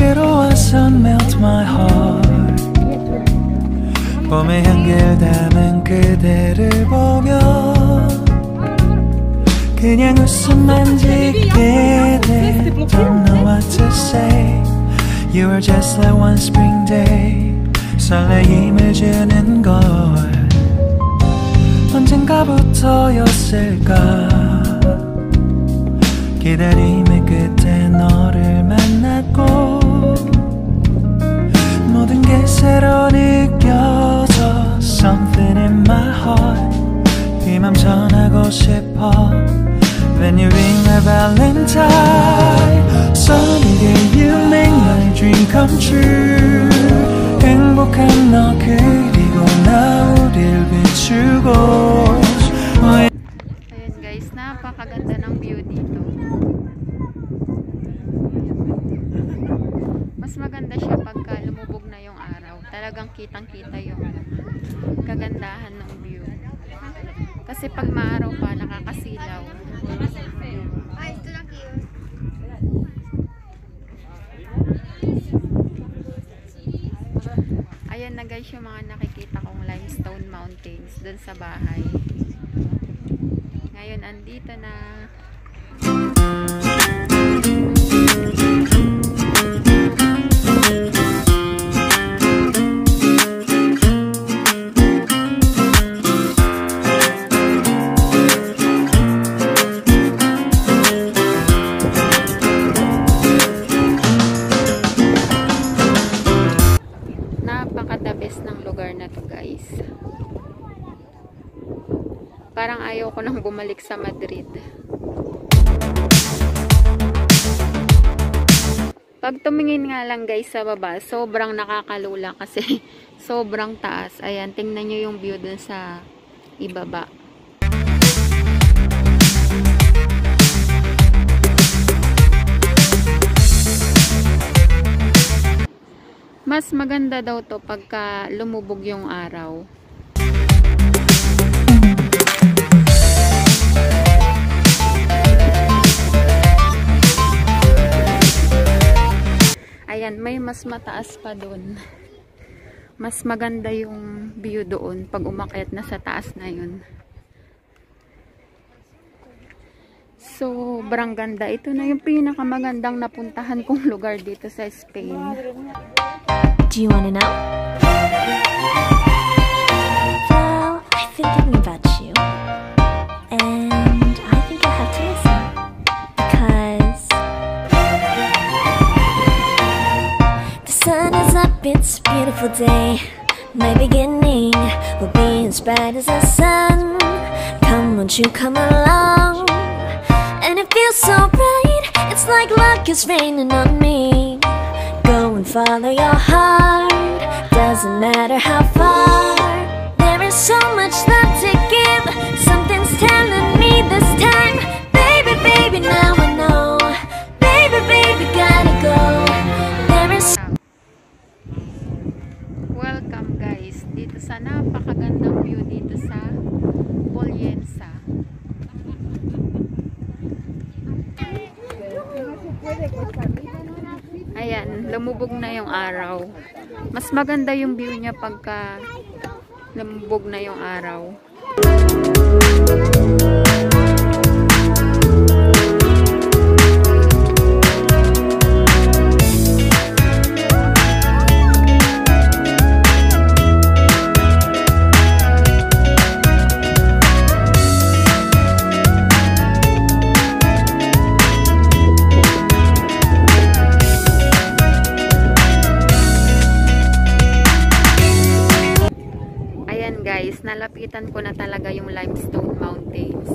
여기로 와서 melt my heart. 봄의 향기를 담은 그대를 보며 그냥 웃음만 짓게 돼. Don't know what to say. You were just like one spring day. 설레임을 주는 걸 언젠가부터였을까. 기다림의 끝에 너를 만났고 모든 게 새로 느껴져. Something in my heart. 이 맘 전하고 싶어. Then you ring my valentine. Sunny day you make my dream come true. 행복한 너 그리고 나 우릴 비추고. Ayan guys, napakaganda ng view dito. Mas maganda siya pagka lumubog na yung araw. Talagang kitang-kita yung kagandahan ng view. Kasi pag maaraw pa, nakakasilaw. Ay, ito lang cute. Ayan na guys yung mga nakikita kong limestone mountains dun sa bahay. Ngayon, andito na. Napaka-the-best ng lugar na to guys. Parang ayaw ko nang bumalik sa Madrid. Pag tumingin nga lang guys sa baba, sobrang nakakalula kasi sobrang taas. Ayan, tingnan nyo yung view dun sa ibaba. Mas maganda daw to pagka lumubog yung araw. Ayan, may mas mataas pa doon. Mas maganda yung view doon pag umakyat na sa taas na yun. Sobrang ganda. Ito na yung pinakamagandang napuntahan kong lugar dito sa Spain. Do you want to know? Well, I've been thinking about you. And I think I have to listen. Because the sun is up, it's a beautiful day. My beginning will be as bright as the sun. Come, won't you come along? And it feels so bright, it's like luck is raining on me. Go and follow your heart, doesn't matter how far. There is so much love to give, something's telling me this time. Baby, baby, now I know. Baby, baby, gotta go. There is... Welcome guys, dito sa napakagandang view dito sa Pollensa. Ayan, lumubog na yung araw. Mas maganda yung view niya pagka lumubog na yung araw. Guys, nalapitan ko na talaga yung limestone mountains.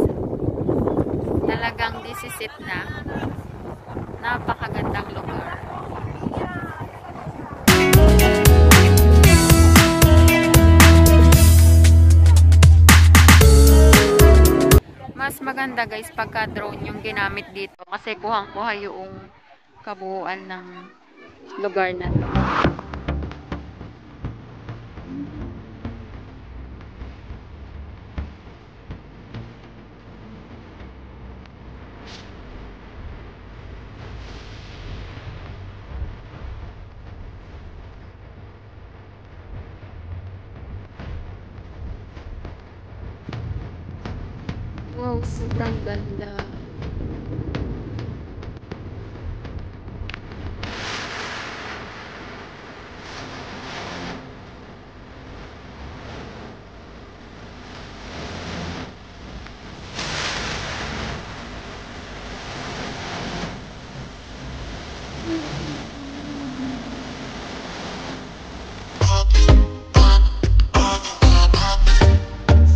Talagang this is it na. Napakagandang lugar. Mas maganda guys pagka drone yung ginamit dito kasi kuhang-kuha yung kabuuan ng lugar na to. Sobrang ganda.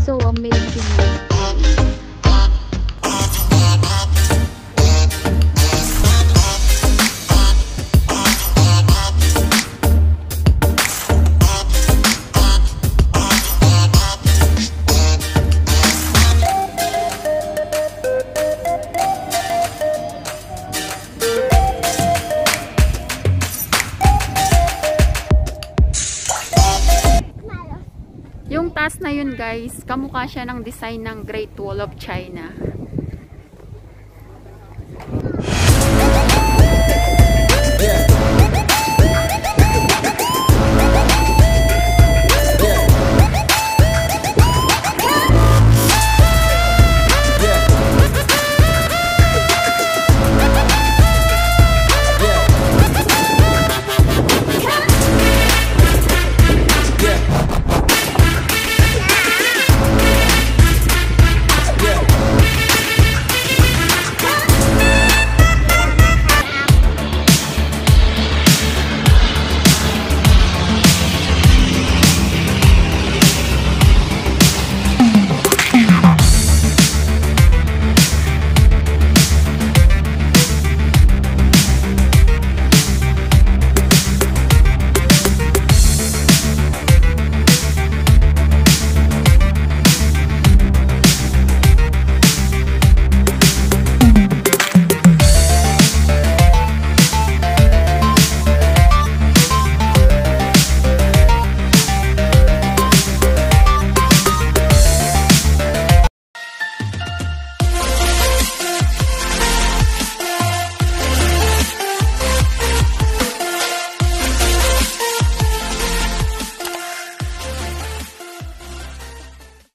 So amazing. Yung taas na yun guys, kamukha siya ng design ng Great Wall of China.